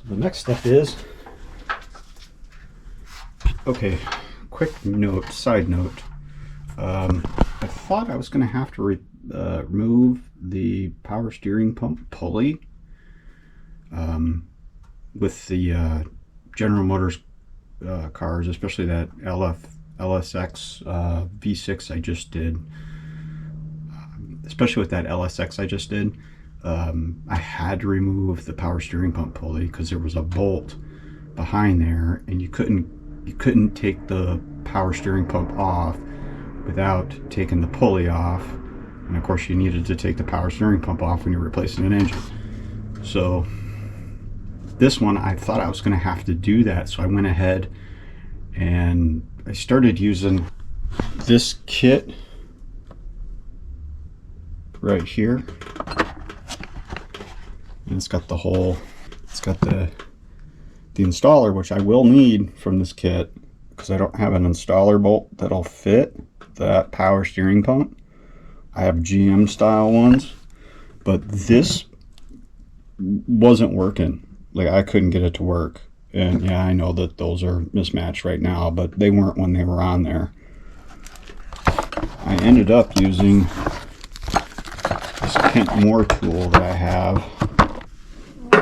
The next step is, okay, quick note, side note. I thought I was going to have to remove the power steering pump pulley with the General Motors cars, especially that LSX V6 I just did. Especially with that LSX I just did. I had to remove the power steering pump pulley because there was a bolt behind there, and you couldn't take the power steering pump off without taking the pulley off, and of course you needed to take the power steering pump off when you're replacing an engine. So this one, I thought I was going to have to do that, so I went ahead and I started using this kit right here. And it's got the whole, it's got the installer, which I will need from this kit because I don't have an installer bolt that'll fit that power steering pump. I have GM style ones, but this wasn't working. Like, I couldn't get it to work. And yeah, I know that those are mismatched right now, but they weren't when they were on there. I ended up using this Kent Moore tool that I have.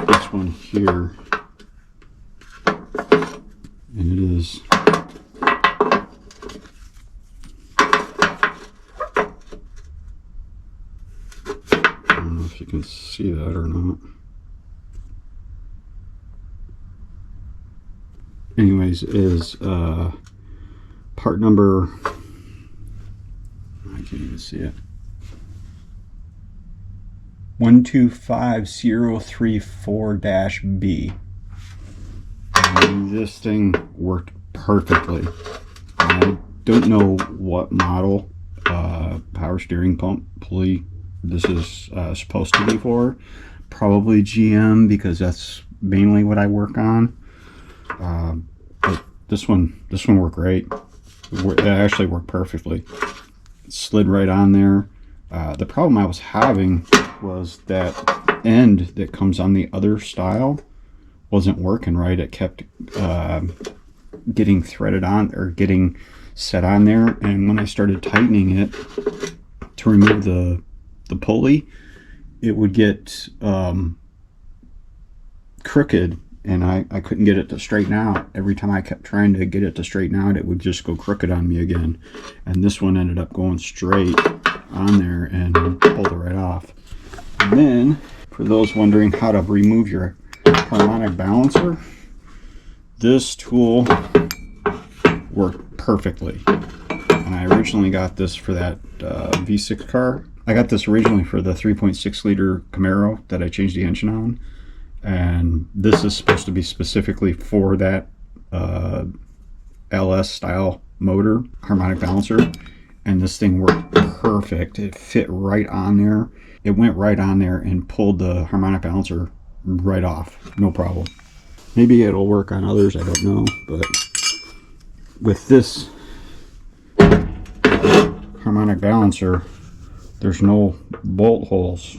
This one here, and it is I don't know if you can see that or not. Anyways, is part number, I can't even see it, 125034-B. And this thing worked perfectly. I don't know what model power steering pump pulley this is supposed to be for. Probably GM, because that's mainly what I work on. But this one worked great. It actually worked perfectly. It slid right on there. The problem I was having was that end that comes on the other style wasn't working right. It kept getting threaded on, or getting set on there, and when I started tightening it to remove the pulley, it would get crooked, and I couldn't get it to straighten out. Every time I kept trying to get it to straighten out, it would just go crooked on me again. And this one ended up going straight on there and pulled it right off. And then, for those wondering how to remove your harmonic balancer, this tool worked perfectly. And I originally got this for that V6 car. I got this originally for the 3.6 liter Camaro that I changed the engine on. And this is supposed to be specifically for that LS style motor harmonic balancer, and this thing worked perfect. It fit right on there. It went right on there and pulled the harmonic balancer right off, no problem. Maybe it'll work on others, I don't know, but with this harmonic balancer, there's no bolt holes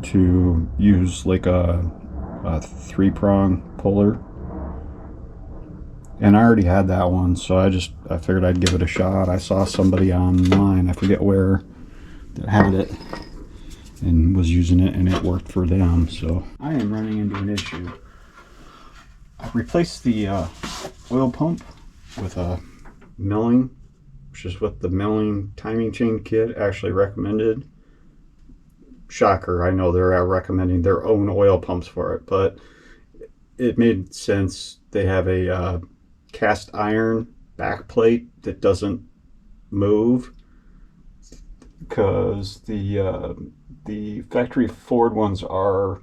to use like a 3-prong puller, and I already had that one, so I figured I'd give it a shot. I saw somebody online, I forget where, that had it and was using it, and it worked for them. So I am running into an issue. I replaced the oil pump with a milling, which is what the milling timing chain kit actually recommended. Shocker, I know they're recommending their own oil pumps for it, but it made sense. They have a cast iron back plate that doesn't move, because the factory Ford ones are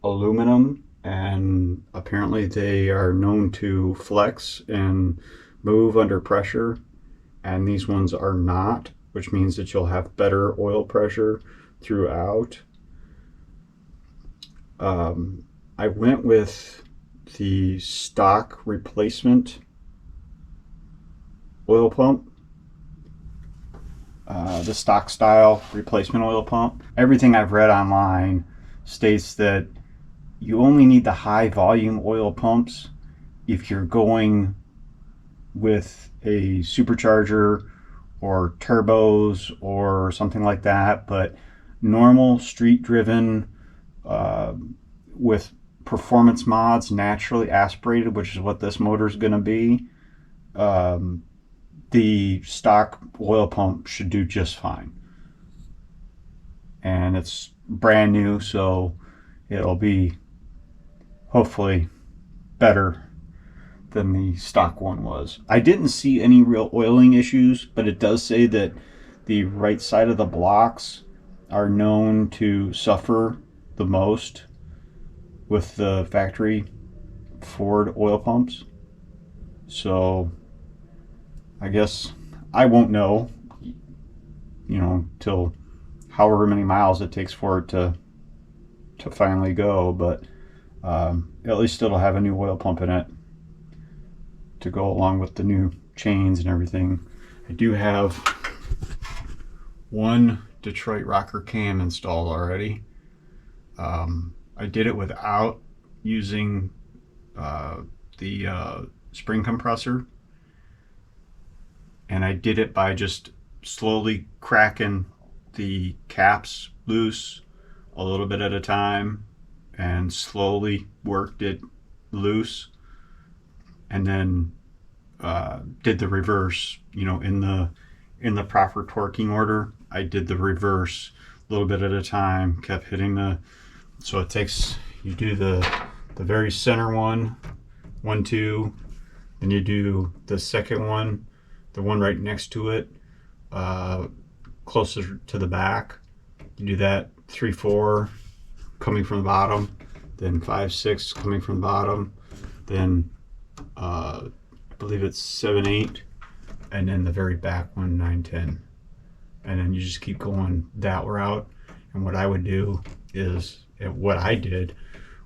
aluminum, and apparently they are known to flex and move under pressure, and these ones are not, which means that you'll have better oil pressure throughout. I went with the stock replacement oil pump, the stock style replacement oil pump. Everything I've read online states that you only need the high volume oil pumps if you're going with a supercharger or turbos or something like that. But normal street driven with performance mods, naturally aspirated, which is what this motor is going to be, the stock oil pump should do just fine. And it's brand new, so it'll be hopefully better than the stock one was. I didn't see any real oiling issues, but it does say that the right side of the blocks are known to suffer the most with the factory Ford oil pumps. So I guess I won't know, till however many miles it takes for it to finally go, but at least it'll have a new oil pump in it to go along with the new chains and everything. I do have one Detroit rocker cam installed already. I did it without using the spring compressor, and I did it by just slowly cracking the caps loose a little bit at a time and slowly worked it loose, and then did the reverse, in the proper torquing order. I did the reverse a little bit at a time, kept hitting so it takes, you do the very center one, 1, 2, then you do the second one, the one right next to it, closer to the back. You do that 3, 4 coming from the bottom, then 5, 6 coming from the bottom, then I believe it's 7, 8, and then the very back one, 9, 10. And then you just keep going that route. And what I would do is, what I did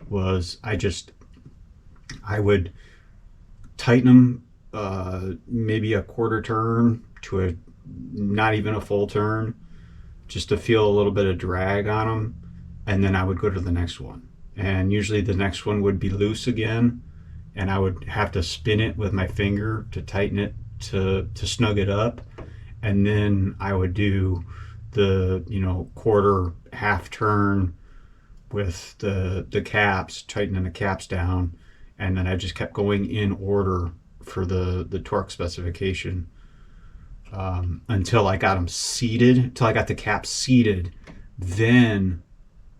was I would tighten them maybe a quarter turn to not even a full turn, just to feel a little bit of drag on them, and then I would go to the next one. And usually the next one would be loose again, and I would have to spin it with my finger to tighten it, to snug it up. And then I would do the quarter, half turn with the caps, tightening the caps down, and then I just kept going in order for the torque specification until I got them seated, until I got the caps seated. Then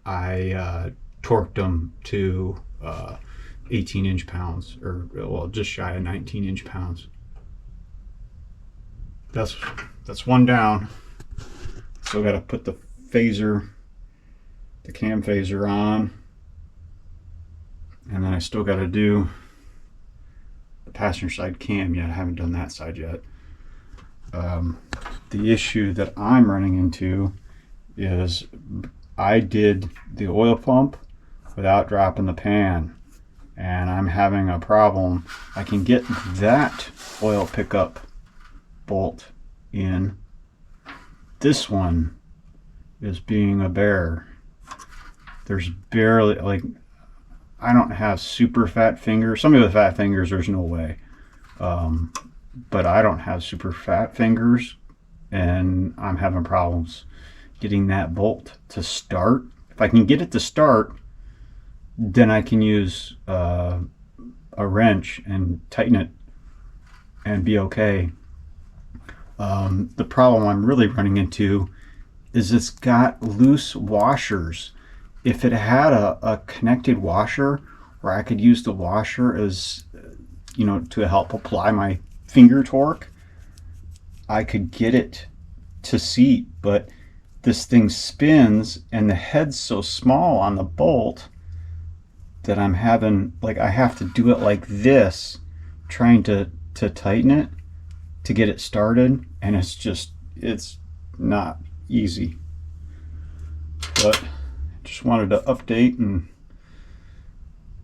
I torqued them to 18 inch-pounds, or just shy of 19 inch-pounds. That's one down. Still got to put the cam phaser on, and then I still got to do the passenger side cam yet. I haven't done that side yet. The issue that I'm running into is I did the oil pump without dropping the pan, and I'm having a problem. I can get that oil pickup bolt in. This one is being a bear. There's barely, I don't have super fat fingers. Somebody with fat fingers, there's no way. But I don't have super fat fingers, and I'm having problems getting that bolt to start. If I can get it to start, then I can use a wrench and tighten it and be okay. The problem I'm really running into is it's got loose washers. If it had a connected washer where I could use the washer as, to help apply my finger torque, I could get it to seat. But this thing spins and the head's so small on the bolt that I'm having, I have to do it like this, trying to tighten it to get it started, and it's not easy. But just wanted to update and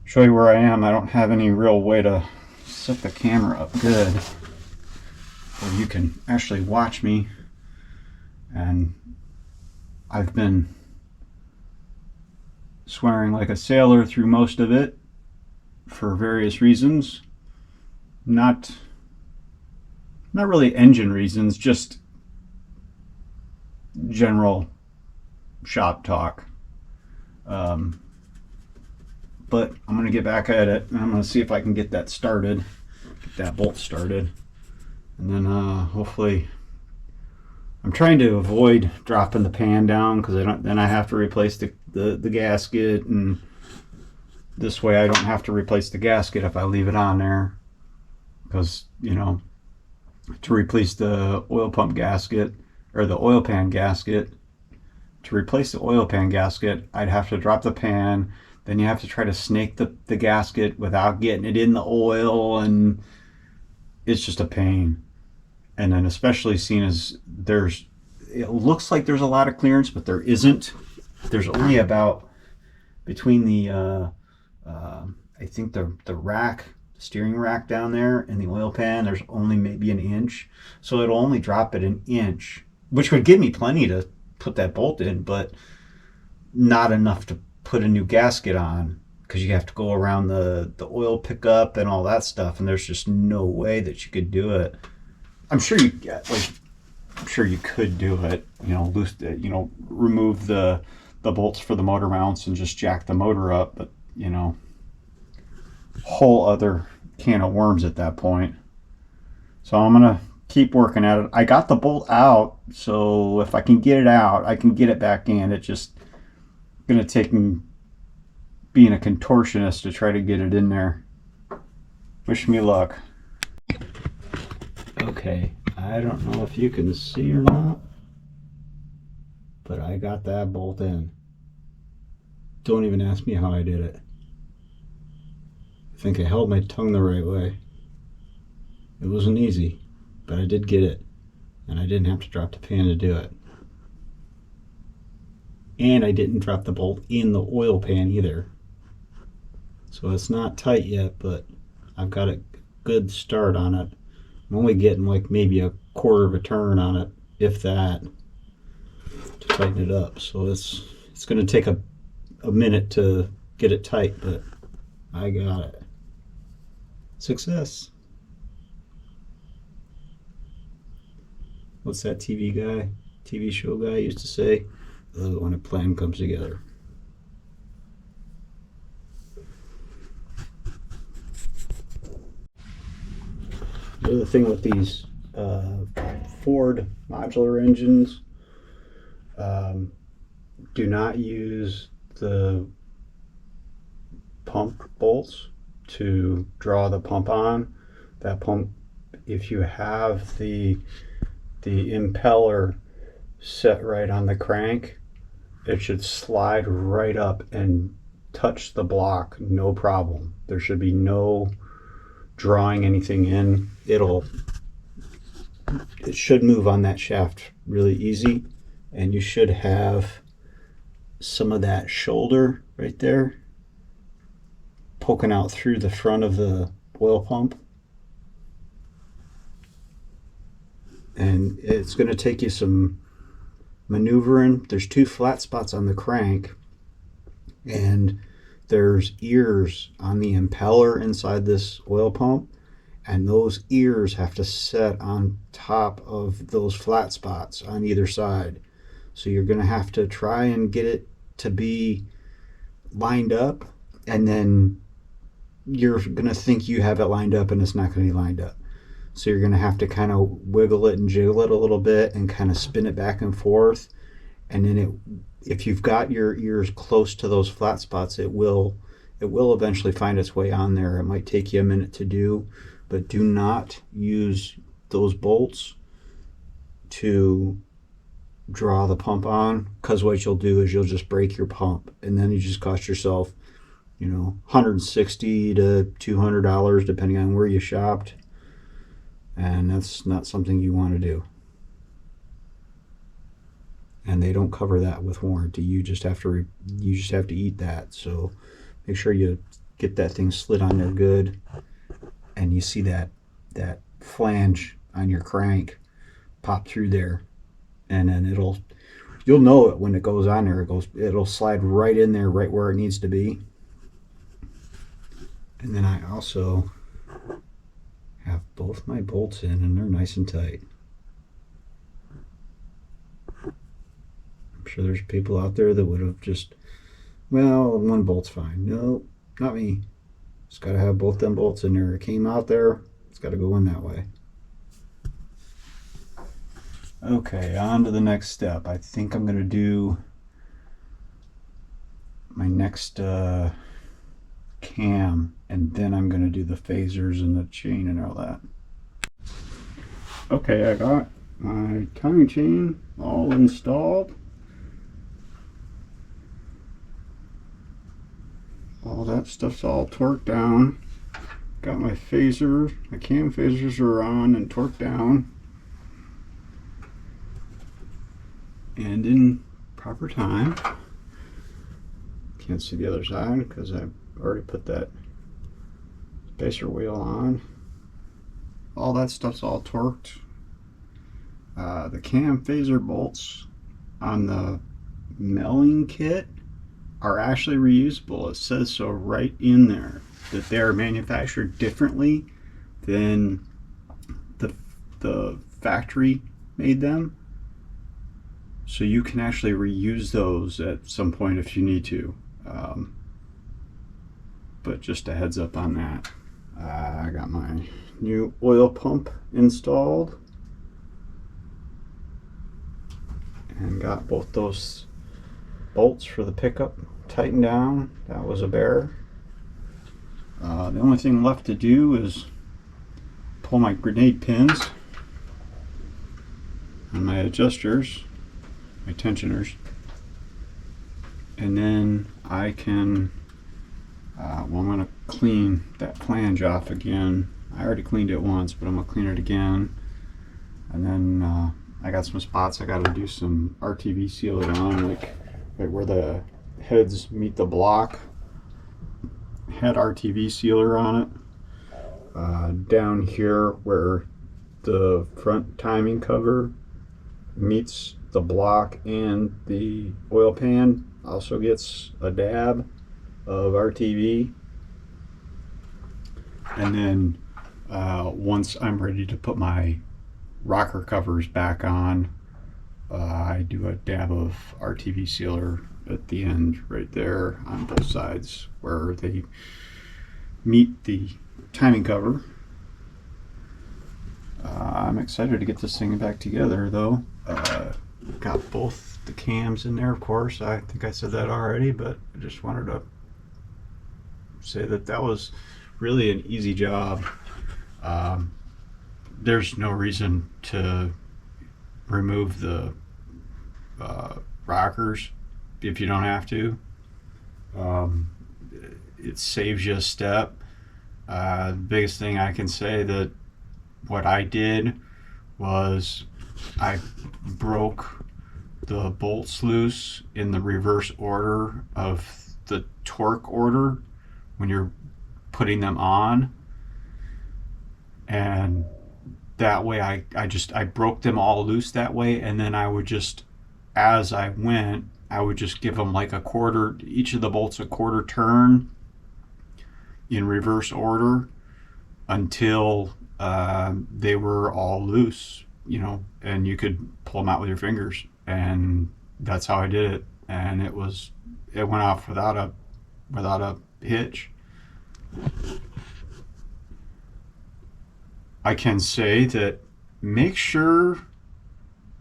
show you where I am. I don't have any real way to set the camera up good where you can actually watch me, and I've been swearing like a sailor through most of it for various reasons. Not really engine reasons, just general shop talk. But I'm going to get back at it, and I'm going to see if I can get that started, get that bolt started, and then hopefully, I'm trying to avoid dropping the pan down because then I have to replace the gasket, and this way I don't have to replace the gasket if I leave it on there, because to replace the oil pump gasket or the oil pan gasket, to replace the oil pan gasket, I'd have to drop the pan. Then you have to try to snake the gasket without getting it in the oil, and it's just a pain. And then especially seeing as it looks like there's a lot of clearance, but there isn't. There's only about between the I think the steering rack down there and the oil pan, there's only maybe an inch. So it'll only drop it an inch, which would give me plenty to put that bolt in, but not enough to put a new gasket on, because you have to go around the oil pickup and all that stuff, and there's just no way that you could do it. I'm sure you could do it, remove the bolts for the motor mounts and just jack the motor up, but whole other can of worms at that point. So I'm gonna keep working at it. I got the bolt out, so if I can get it out, I can get it back in. It's just gonna take me being a contortionist to try to get it in there. Wish me luck. Okay, I don't know if you can see or not, but I got that bolt in. Don't even ask me how I did it. I think I held my tongue the right way. It wasn't easy, but I did get it, and I didn't have to drop the pan to do it. And I didn't drop the bolt in the oil pan either. So it's not tight yet, but I've got a good start on it. I'm only getting like maybe a quarter of a turn on it, if that, to tighten it up. So it's going to take a minute to get it tight, but I got it. Success. What's that TV show guy used to say? When a plan comes together. The other thing with these Ford modular engines, do not use the pump bolts to draw the pump on. That pump, if you have the impeller set right on the crank, it should slide right up and touch the block, no problem. There should be no drawing anything in. It should move on that shaft really easy, and you should have some of that shoulder right there poking out through the front of the oil pump. And it's going to take you some maneuvering. There's two flat spots on the crank, and there's ears on the impeller inside this oil pump, and those ears have to set on top of those flat spots on either side. So you're going to have to try and get it to be lined up, and then you're going to think you have it lined up and it's not going to be lined up. So you're going to have to kind of wiggle it and jiggle it a little bit and kind of spin it back and forth. And then if you've got your ears close to those flat spots, it will eventually find its way on there. It might take you a minute to do, but do not use those bolts to draw the pump on, because what you'll do is you'll just break your pump, and then you just cost yourself, $160 to $200 depending on where you shopped, and that's not something you want to do. And they don't cover that with warranty. You just have to eat that. So make sure you get that thing slid on there good, and you see that flange on your crank pop through there, and then You'll know it when it goes on there. It'll slide right in there, right where it needs to be. And then I also have both my bolts in, and they're nice and tight. I'm sure there's people out there that would have just, well, one bolt's fine. No, not me. It's got to have both them bolts in there. It came out there. It's got to go in that way. Okay, on to the next step. I think I'm going to do my next cam, and then I'm going to do the phasers and the chain and all that. Okay, I got my timing chain all installed. All that stuff's all torqued down. Got my phaser, my cam phasers are on and torqued down. And in proper time. Can't see the other side because I've already put that spacer wheel on. All that stuff's all torqued. The cam phaser bolts on the milling kit are actually reusable. It says so right in there that they're manufactured differently than the factory made them. So you can actually reuse those at some point if you need to. But just a heads up on that. I got my new oil pump installed and got both those bolts for the pickup tightened down. That was a bear. The only thing left to do is pull my grenade pins on my adjusters, my tensioners, and then I can well, I'm going to clean that flange off again. I already cleaned it once, but I'm going to clean it again. And then I got some spots I got to do some RTV sealing on, like right where the heads meet the block. Had RTV sealer on it. Down here where the front timing cover meets the block and the oil pan also gets a dab of RTV. And then once I'm ready to put my rocker covers back on, I do a dab of RTV sealer at the end right there on both sides where they meet the timing cover. I'm excited to get this thing back together though. Got both the cams in there, of course. I think I said that already, but I just wanted to say that that was really an easy job. There's no reason to remove the rockers if you don't have to. It saves you a step. The biggest thing I can say that what I did was I broke the bolts loose in the reverse order of the torque order when you're putting them on, and that way I broke them all loose that way, and then I would just, as I went, I would just give them like a quarter, each of the bolts a quarter turn in reverse order until they were all loose, you know, and you could pull them out with your fingers. And that's how I did it, and it went off without a hitch. I can say that make sure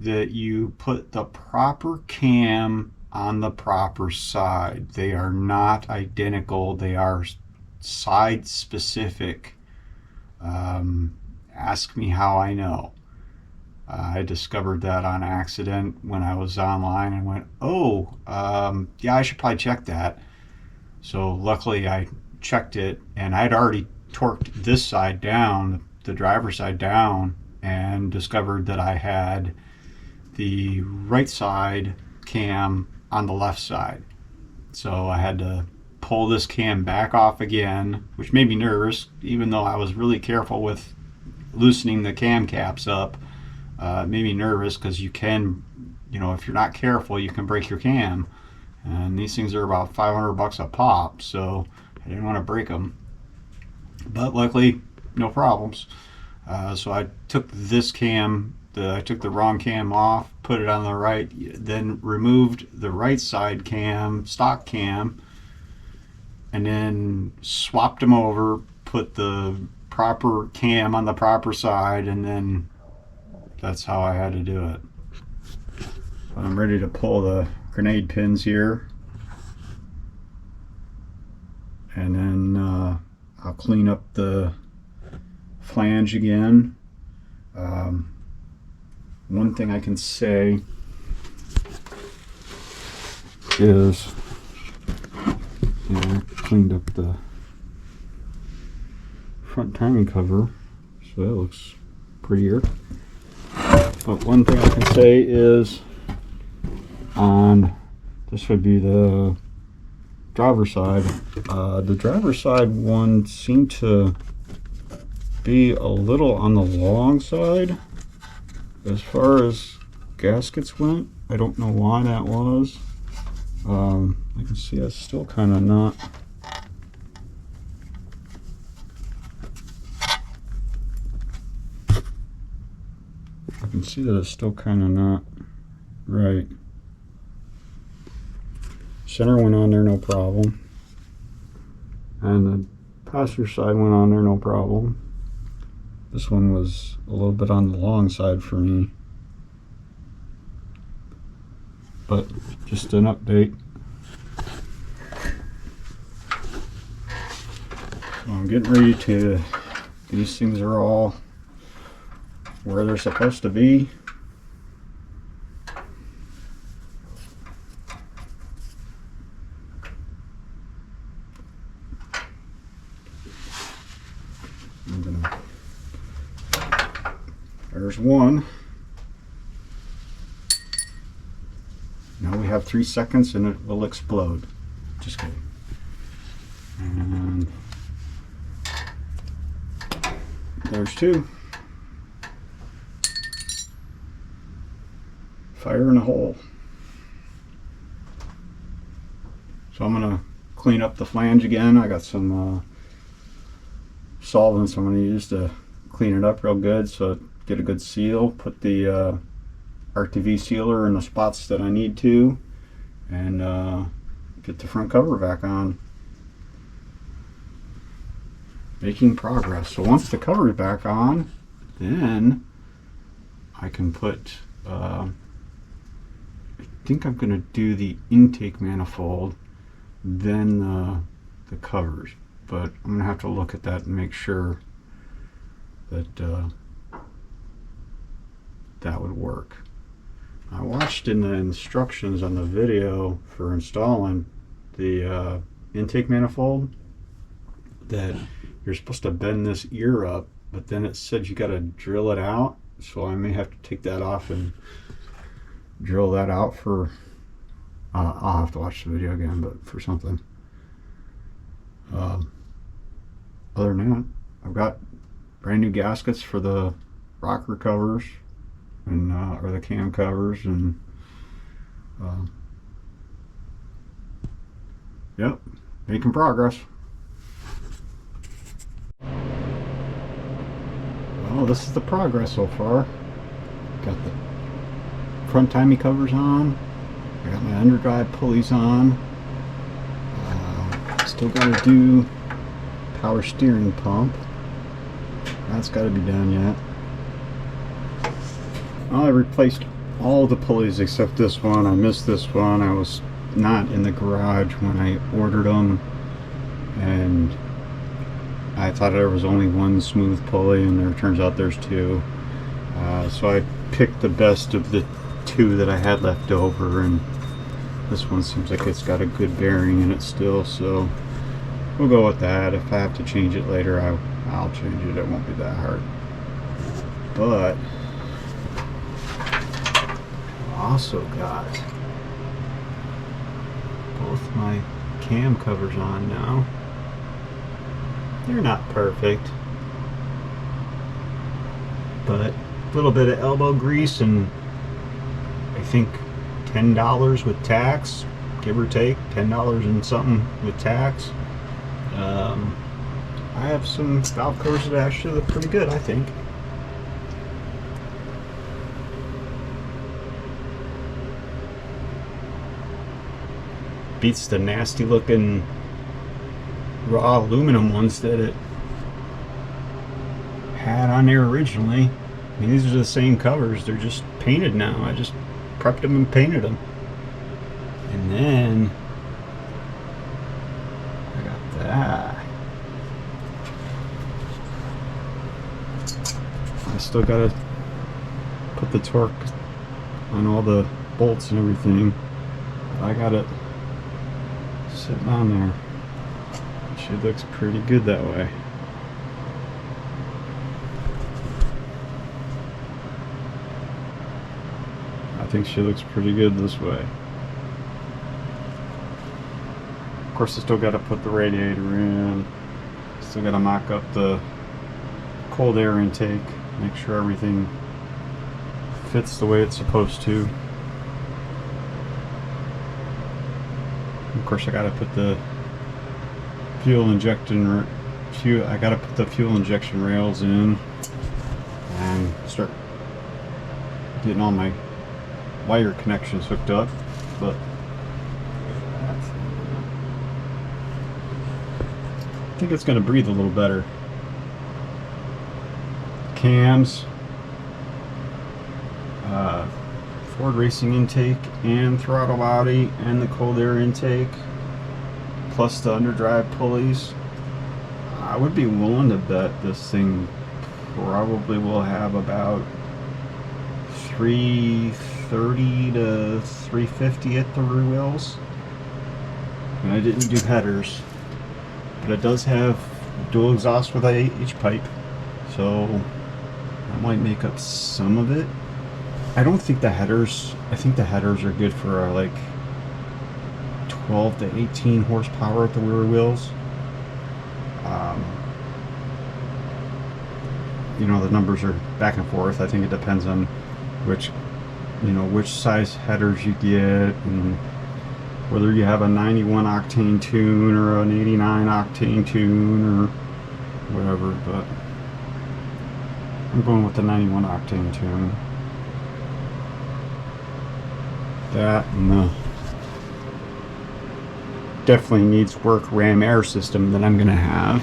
that you put the proper cam on the proper side. They are not identical. They are side specific. Ask me how I know. I discovered that on accident when I was online and went, oh, yeah, I should probably check that. So luckily I checked it, and I'd already torqued this side down, the driver's side down, and discovered that I had the right side cam on the left side. So I had to pull this cam back off again, which made me nervous, even though I was really careful with loosening the cam caps up. It made me nervous because you can you know, if you're not careful, you can break your cam. And these things are about 500 bucks a pop, so I didn't want to break them. But luckily, no problems. So I took this cam, I took the wrong cam off, put it on the right, then removed the right side cam, stock cam, and then swapped them over, put the proper cam on the proper side, and then that's how I had to do it. So I'm ready to pull the grenade pins here, and then I'll clean up the flange again. One thing I can say is, you know, I cleaned up the front timing cover, so that looks prettier. But one thing I can say is, on this would be the driver's side. The driver's side one seemed to be a little on the long side as far as gaskets went. I don't know why that was. I can see it's still kind of not. I can see that it's still kind of not right. Center went on there, no problem. And the passenger side went on there, no problem. This one was a little bit on the long side for me. But just an update. So I'm getting ready to, these things are all where they're supposed to be. There's one. Now we have 3 seconds and it will explode. Just kidding. And there's 2. Fire in a hole. So I'm gonna clean up the flange again. I got some solvents I'm gonna use to clean it up real good, so get a good seal. Put the RTV sealer in the spots that I need to, and get the front cover back on. Making progress. So once the cover is back on, then I can put, I think I'm going to do the intake manifold, then the covers. But I'm going to have to look at that and make sure that that would work. I watched in the instructions on the video for installing the intake manifold that you're supposed to bend this ear up, but then it said you got to drill it out, so I may have to take that off and drill that out for I'll have to watch the video again, but for something. Other than that, I've got brand new gaskets for the rocker covers and or the cam covers, and yep, making progress. Well, this is the progress so far. Got the front timing covers on. I got my underdrive pulleys on. Still got to do power steering pump. That's got to be done yet. Well, I replaced all the pulleys except this one. I missed this one. I was not in the garage when I ordered them, and I thought there was only one smooth pulley, and there turns out there's 2. So I picked the best of the 2 that I had left over, and this one seems like it's got a good bearing in it still, so we'll go with that. If I have to change it later, I'll change it. It won't be that hard. But also got both my cam covers on now. They're not perfect, but a little bit of elbow grease and a I think $10 with tax, give or take, $10 and something with tax. I have some valve covers that actually look pretty good, I think. Beats the nasty looking raw aluminum ones that it had on there originally. I mean, these are the same covers, they're just painted now. I just prepped them and painted them. And then I got that. I still gotta put the torque on all the bolts and everything. I got it sitting on there. She looks pretty good that way. I think she looks pretty good this way. Of course, I still got to put the radiator in. Still got to mock up the cold air intake. Make sure everything fits the way it's supposed to. Of course, I got to put the fuel injection rails in and start getting all my wire connections hooked up. But I think it's going to breathe a little better. Cams, Ford racing intake and throttle body and the cold air intake, plus the underdrive pulleys. I would be willing to bet this thing probably will have about 330 to 350 at the rear wheels. And I didn't do headers, but it does have dual exhaust with H pipe, so that might make up some of it. I don't think the headers, I think the headers are good for like 12 to 18 horsepower at the rear wheels. You know, the numbers are back and forth. I think it depends on which size headers you get and whether you have a 91 octane tune or an 89 octane tune or whatever, but I'm going with the 91 octane tune. That and the definitely needs work ram air system that I'm gonna have,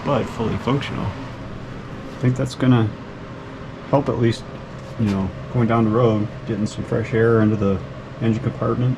but fully functional. I think that's gonna help, at least, you know, going down the road, getting some fresh air into the engine compartment.